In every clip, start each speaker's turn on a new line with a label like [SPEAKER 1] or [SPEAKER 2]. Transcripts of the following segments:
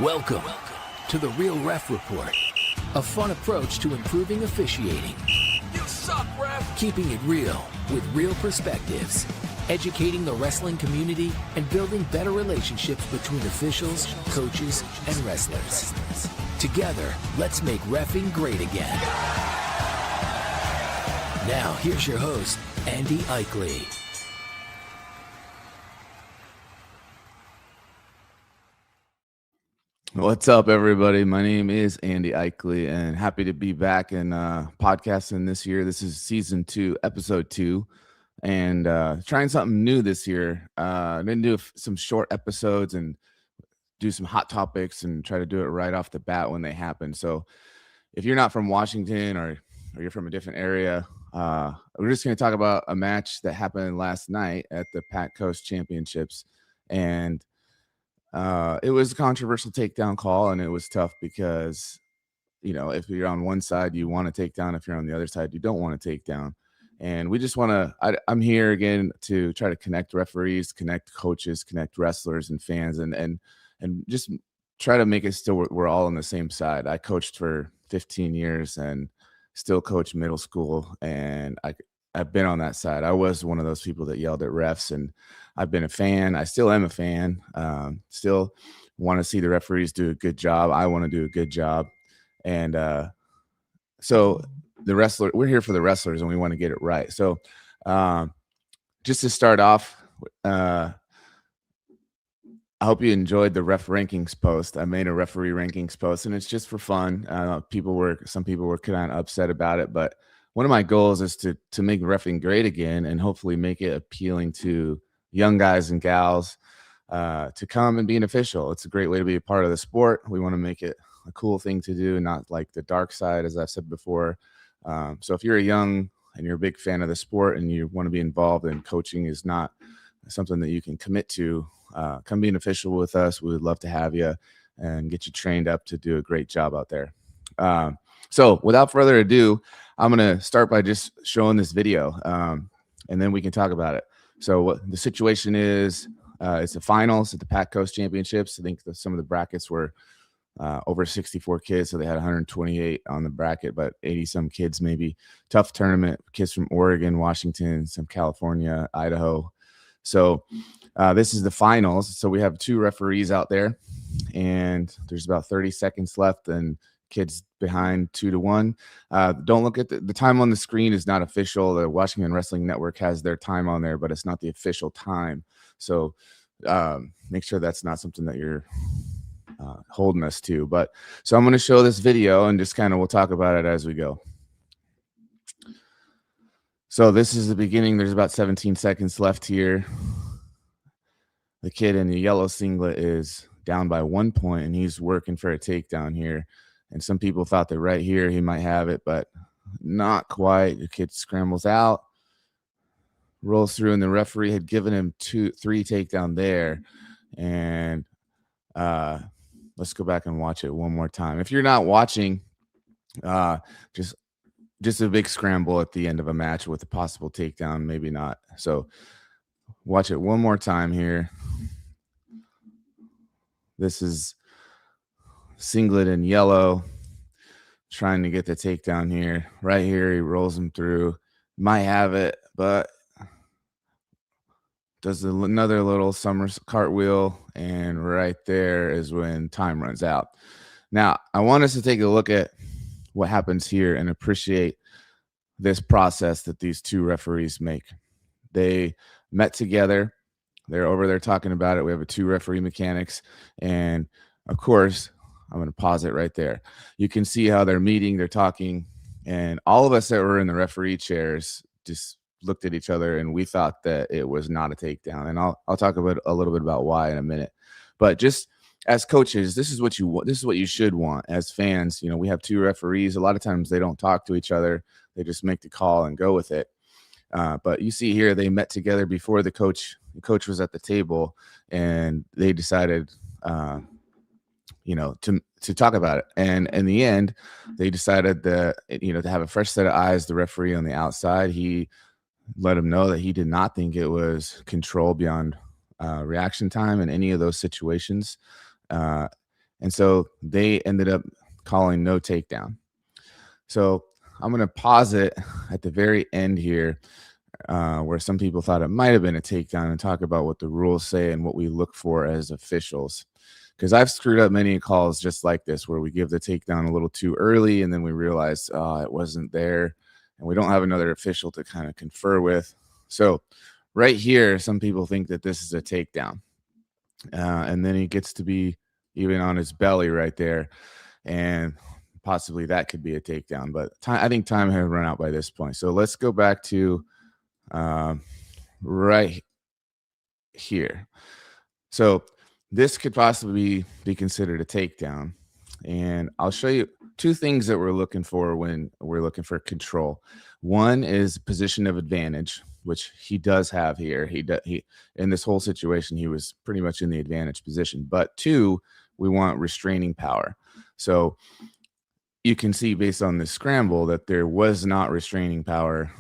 [SPEAKER 1] Welcome to the Real Ref Report, a fun approach to improving officiating.
[SPEAKER 2] You suck, ref!
[SPEAKER 1] Keeping it real with real perspectives, educating the wrestling community, and building better relationships between officials, coaches, and wrestlers. Together, let's make reffing great again. Now, here's your host, Andy Eichley.
[SPEAKER 3] What's up, everybody? My name is Andy Eichley, and happy to be back in podcasting this year. This is season 2, episode 2, and trying something new this year. I'm going to do some short episodes and do some hot topics and try to do it right off the bat when they happen. So if you're not from Washington or you're from a different area, we're just going to talk about a match that happened last night at the Pac Coast Championships, and it was a controversial takedown call, and it was tough because, you know, if you're on one side, you want to take down. If you're on the other side, you don't want to take down. And we just want to, I'm here again to try to connect referees, connect coaches, connect wrestlers and fans, and just try to make it still we're all on the same side. I coached for 15 years and still coach middle school, and I've been on that side. I was one of those people that yelled at refs, and I've been a fan. I still am a fan. Still want to see the referees do a good job. I want to do a good job. And so we're here for the wrestlers, and we want to get it right. So just to start off, I hope you enjoyed the ref rankings post. I made a referee rankings post, and it's just for fun. Some people were kind of upset about it, but one of my goals is to make reffing great again, and hopefully make it appealing to young guys and gals to come and be an official. It's a great way to be a part of the sport. We want to make it a cool thing to do, not like the dark side, as I've said before. So if you're young and you're a big fan of the sport and you want to be involved, and coaching is not something that you can commit to, come be an official with us. We would love to have you and get you trained up to do a great job out there. So without further ado, I'm going to start by just showing this video, and then we can talk about it. So what the situation is, it's the finals at the Pac Coast Championships. I think some of the brackets were over 64 kids, so they had 128 on the bracket, but 80-some kids maybe. Tough tournament, kids from Oregon, Washington, some California, Idaho. So this is the finals. So we have 2 referees out there, and there's about 30 seconds left, and kids behind 2-1. Don't look at the time on the screen is not official. The Washington Wrestling Network has their time on there, but it's not the official time. So make sure that's not something that you're holding us to. But so I'm going to show this video, and just kind of we'll talk about it as we go. So this is the beginning. There's about 17 seconds left here. The kid in the yellow singlet is down by 1 point, and he's working for a takedown here. And some people thought that right here he might have it, but not quite. The kid scrambles out, rolls through, and the referee had given him 3 takedown there. And let's go back and watch it one more time. If you're not watching, just a big scramble at the end of a match with a possible takedown, maybe not. So watch it one more time here. This is singlet in yellow, trying to get the takedown here. Right here, he rolls him through. Might have it, but does another little summer cartwheel, and right there is when time runs out. Now, I want us to take a look at what happens here and appreciate this process that these 2 referees make. They met together. They're over there talking about it. We have a 2 referee mechanics, and of course, I'm going to pause it right there. You can see how they're meeting, they're talking, and all of us that were in the referee chairs just looked at each other, and we thought that it was not a takedown. And I'll talk about a little bit about why in a minute. But just as coaches, this is what you want. This is what you should want as fans. You know, we have 2 referees. A lot of times they don't talk to each other. They just make the call and go with it. But you see here, they met together before the coach was at the table, and they decided, to talk about it. And in the end, they decided that, to have a fresh set of eyes. The referee on the outside, he let him know that he did not think it was control beyond reaction time in any of those situations. And so they ended up calling no takedown. So I'm going to pause it at the very end here, where some people thought it might have been a takedown, and talk about what the rules say and what we look for as officials. Because I've screwed up many calls just like this, where we give the takedown a little too early and then we realize it wasn't there and we don't have another official to kind of confer with. So right here, some people think that this is a takedown. And then he gets to be even on his belly right there. And possibly that could be a takedown. But I think time had run out by this point. So let's go back to right here. So this could possibly be considered a takedown. And I'll show you two things that we're looking for when we're looking for control. One is position of advantage, which he does have here. He in this whole situation, he was pretty much in the advantage position. But two, we want restraining power. So you can see based on the scramble that there was not restraining power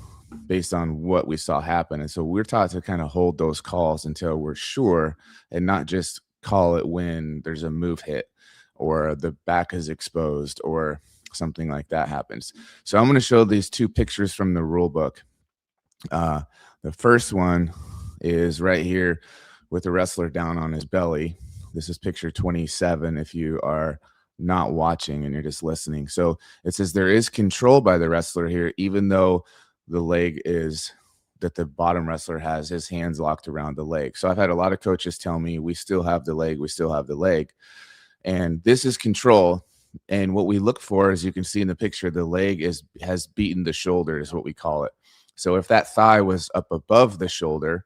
[SPEAKER 3] based on what we saw happen. And so we're taught to kind of hold those calls until we're sure, and not just call it when there's a move hit or the back is exposed or something like that happens. So I'm going to show these two pictures from the rule book. The first one is right here with the wrestler down on his belly. This is picture 27 if you are not watching and you're just listening. So it says there is control by the wrestler here, even though the leg is that the bottom wrestler has his hands locked around the leg. So I've had a lot of coaches tell me, we still have the leg, we still have the leg. And this is control. And what we look for, as you can see in the picture, the leg has beaten the shoulder is what we call it. So if that thigh was up above the shoulder,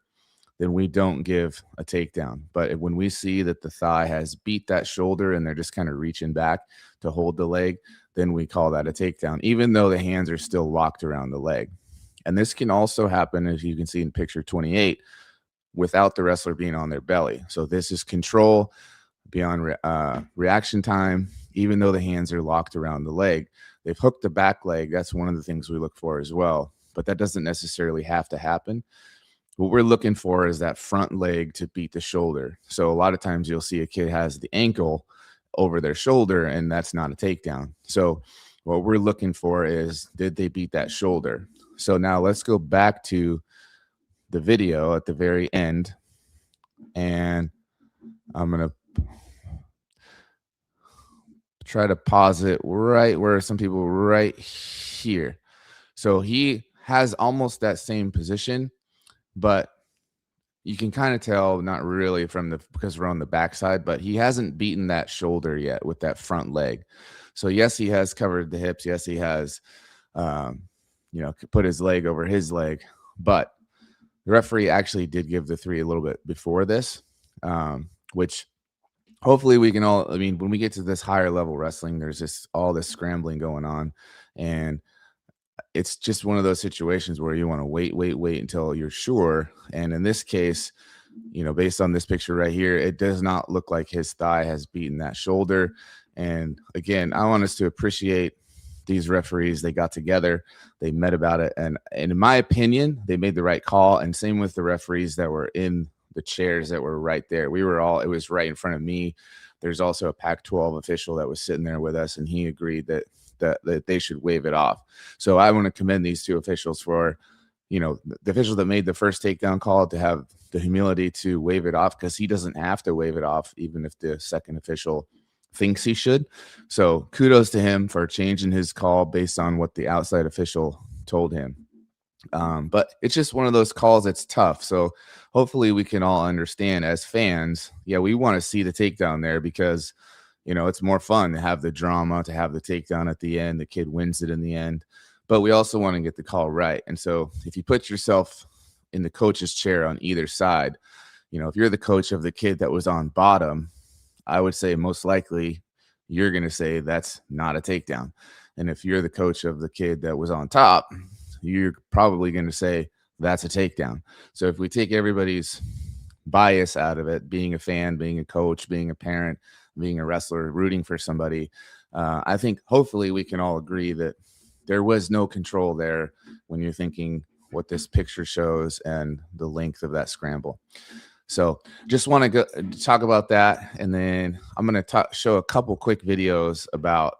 [SPEAKER 3] then we don't give a takedown. But when we see that the thigh has beat that shoulder and they're just kind of reaching back to hold the leg, then we call that a takedown, even though the hands are still locked around the leg. And this can also happen, as you can see in picture 28, without the wrestler being on their belly. So this is control beyond reaction time, even though the hands are locked around the leg. They've hooked the back leg. That's one of the things we look for as well. But that doesn't necessarily have to happen. What we're looking for is that front leg to beat the shoulder. So a lot of times you'll see a kid has the ankle over their shoulder, and that's not a takedown. So what we're looking for is, did they beat that shoulder? So now let's go back to the video at the very end, and I'm going to try to pause it right where some people right here. So he has almost that same position, but you can kind of tell, not really because we're on the backside, but he hasn't beaten that shoulder yet with that front leg. So yes, he has covered the hips. Yes, he has, put his leg over his leg, but the referee actually did give the 3 a little bit before this, which hopefully we can all, when we get to this higher level wrestling, there's all this scrambling going on, and it's just one of those situations where you want to wait until you're sure. And in this case, based on this picture right here, it does not look like his thigh has beaten that shoulder. And again, I want us to appreciate these referees. They got together, they met about it, and in my opinion, they made the right call. And same with the referees that were in the chairs that were right there. It was right in front of me. There's also a Pac-12 official that was sitting there with us, and he agreed that they should waive it off. So I want to commend these two officials for, the official that made the first takedown call to have the humility to waive it off, because he doesn't have to waive it off, even if the second official thinks he should. So kudos to him for changing his call based on what the outside official told him. But it's just one of those calls that's tough. So hopefully we can all understand as fans, we want to see the takedown there, because it's more fun to have the drama, to have the takedown at the end. The kid wins it in the end, but we also want to get the call right. And so if you put yourself in the coach's chair on either side, if you're the coach of the kid that was on bottom, I would say most likely you're going to say that's not a takedown. And if you're the coach of the kid that was on top, you're probably going to say that's a takedown. So if we take everybody's bias out of it, being a fan, being a coach, being a parent, being a wrestler, rooting for somebody, I think hopefully we can all agree that there was no control there when you're thinking what this picture shows and the length of that scramble. So just want to go talk about that, and then I'm going to show a couple quick videos about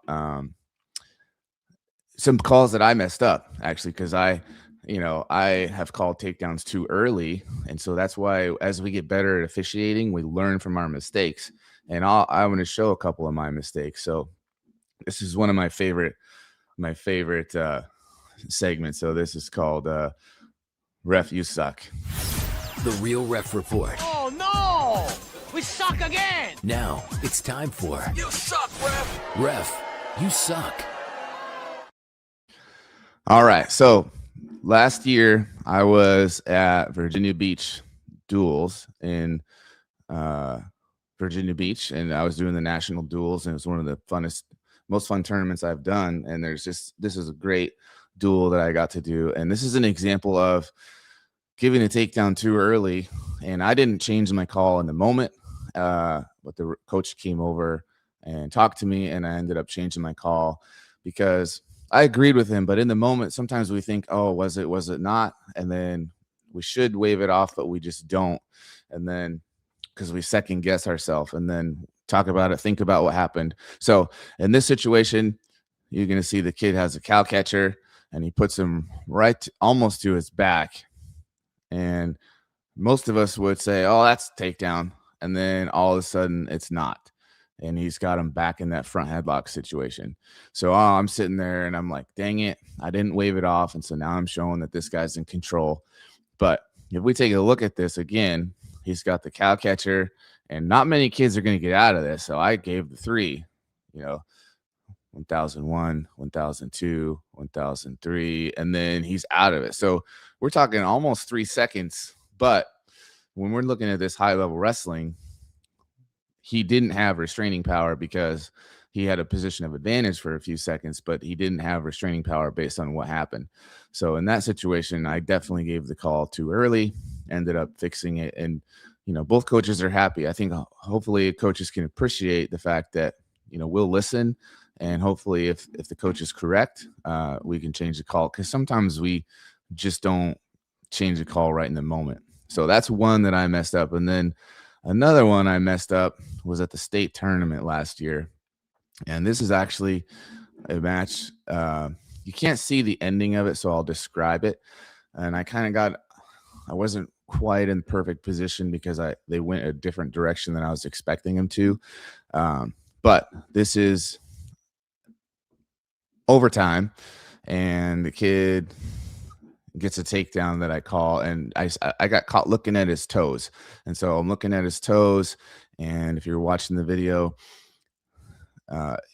[SPEAKER 3] some calls that I messed up, actually, because I have called takedowns too early, and so that's why as we get better at officiating, we learn from our mistakes. And I want to show a couple of my mistakes. So this is one of my favorite segments. So this is called "Ref, You Suck."
[SPEAKER 1] The Real Ref Report.
[SPEAKER 2] Oh no! We suck again!
[SPEAKER 1] Now it's time for
[SPEAKER 2] You suck, ref!
[SPEAKER 1] Ref, You Suck.
[SPEAKER 3] All right. So last year I was at Virginia Beach duels in Virginia Beach, and I was doing the national duels, and it was one of the most fun tournaments I've done. And this is a great duel that I got to do. And this is an example of giving a takedown too early. And I didn't change my call in the moment, but the coach came over and talked to me, and I ended up changing my call because I agreed with him. But in the moment, sometimes we think, oh, was it not? And then we should wave it off, but we just don't. And then because we second guess ourselves and then talk about it, think about what happened. So in this situation, you're going to see the kid has a cow catcher, and he puts him right almost to his back. And most of us would say, oh, that's a takedown. And then all of a sudden it's not. And he's got him back in that front headlock situation. So I'm sitting there and I'm like, dang it, I didn't wave it off. And so now I'm showing that this guy's in control. But if we take a look at this again, he's got the cow catcher, and not many kids are going to get out of this. So I gave the 3, 1001, 1002, 1003, and then he's out of it. So we're talking almost 3 seconds. But when we're looking at this high level wrestling, he didn't have restraining power because he had a position of advantage for a few seconds, but he didn't have restraining power based on what happened. So in that situation, I definitely gave the call too early, ended up fixing it. And, both coaches are happy. I think hopefully coaches can appreciate the fact that, we'll listen. And hopefully if the coach is correct, we can change the call, because sometimes we just don't change the call right in the moment. So that's one that I messed up. And then another one I messed up was at the state tournament last year. And this is actually a match. You can't see the ending of it, so I'll describe it. And I wasn't quite in perfect position because they went a different direction than I was expecting them to. But this is overtime, and the kid gets a takedown that I call, and I got caught looking at his toes. And so I'm looking at his toes, and if you're watching the video,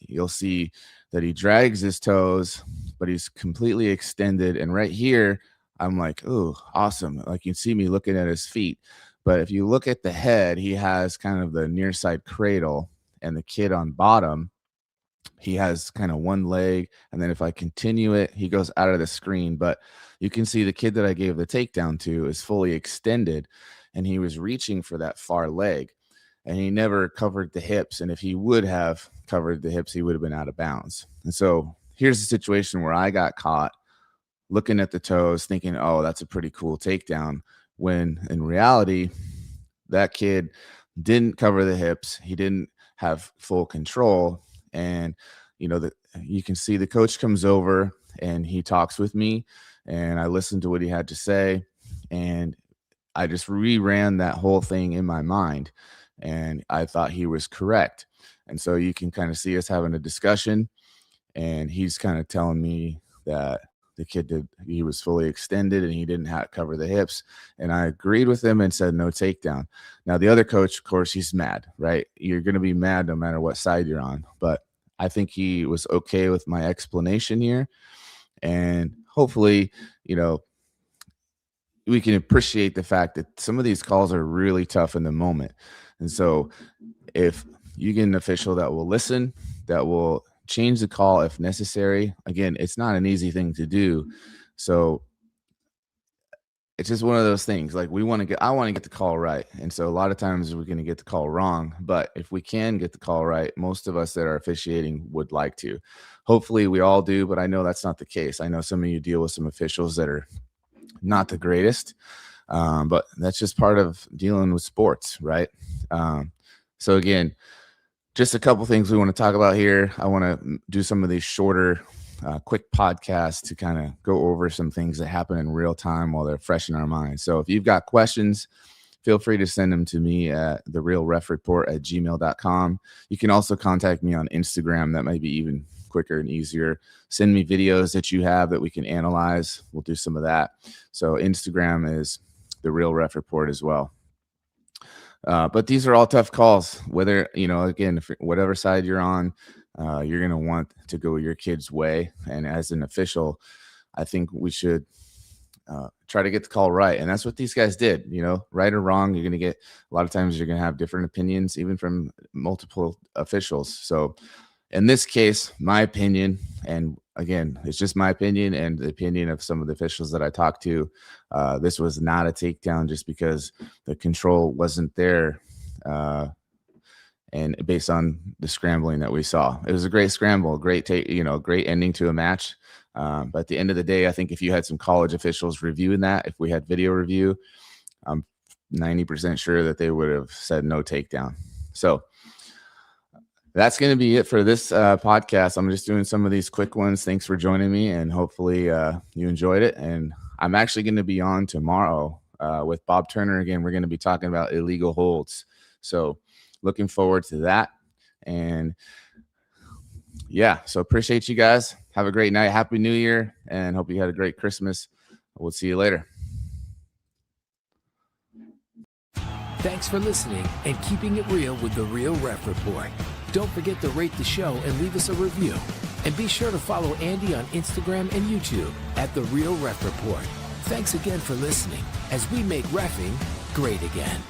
[SPEAKER 3] you'll see that he drags his toes, but he's completely extended. And right here, I'm like, oh, awesome. Like, you can see me looking at his feet. But if you look at the head, he has kind of the near side cradle, and the kid on bottom, he has kind of one leg. And then if I continue it, he goes out of the screen. But you can see the kid that I gave the takedown to is fully extended, and he was reaching for that far leg, and he never covered the hips. And if he would have covered the hips, he would have been out of bounds. And so here's the situation where I got caught looking at the toes thinking, oh, that's a pretty cool takedown, when in reality, that kid didn't cover the hips. He didn't have full control. And, you can see the coach comes over and he talks with me, and I listened to what he had to say. And I just reran that whole thing in my mind, and I thought he was correct. And so you can kind of see us having a discussion, and he's kind of telling me that the kid he was fully extended and he didn't cover the hips. And I agreed with him and said no takedown. Now, the other coach, of course, he's mad, right? You're going to be mad no matter what side you're on. But I think he was okay with my explanation here. And hopefully, we can appreciate the fact that some of these calls are really tough in the moment. And so if you get an official that will listen, that will change the call if necessary. Again, it's not an easy thing to do. So it's just one of those things. Like, I want to get the call right. And so a lot of times we're going to get the call wrong. But if we can get the call right, most of us that are officiating would like to. Hopefully we all do, but I know that's not the case. I know some of you deal with some officials that are not the greatest. But that's just part of dealing with sports, right? So again, just a couple things we want to talk about here. I want to do some of these shorter, quick podcasts to kind of go over some things that happen in real time while they're fresh in our minds. So if you've got questions, feel free to send them to me at therealrefreport@gmail.com. You can also contact me on Instagram. That might be even quicker and easier. Send me videos that you have that we can analyze. We'll do some of that. So Instagram is The Real Ref Report as well. But these are all tough calls, whether, again, if whatever side you're on, you're going to want to go your kid's way. And as an official, I think we should try to get the call right. And that's what these guys did, right or wrong. You're going to get a lot of times you're going to have different opinions, even from multiple officials. So in this case, my opinion, and again, it's just my opinion and the opinion of some of the officials that I talked to, this was not a takedown just because the control wasn't there. And based on the scrambling that we saw, it was a great scramble, great ending to a match. But at the end of the day, I think if you had some college officials reviewing that, if we had video review, I'm 90% sure that they would have said no takedown. So that's going to be it for this podcast. I'm just doing some of these quick ones. Thanks for joining me, and hopefully you enjoyed it. And I'm actually going to be on tomorrow with Bob Turner again. We're going to be talking about illegal holds. So looking forward to that. And yeah, so appreciate you guys. Have a great night. Happy New Year, and hope you had a great Christmas. We'll see you later.
[SPEAKER 1] Thanks for listening and keeping it real with The Real Ref Report. Don't forget to rate the show and leave us a review. And be sure to follow Andy on Instagram and YouTube at The Real Ref Report. Thanks again for listening as we make reffing great again.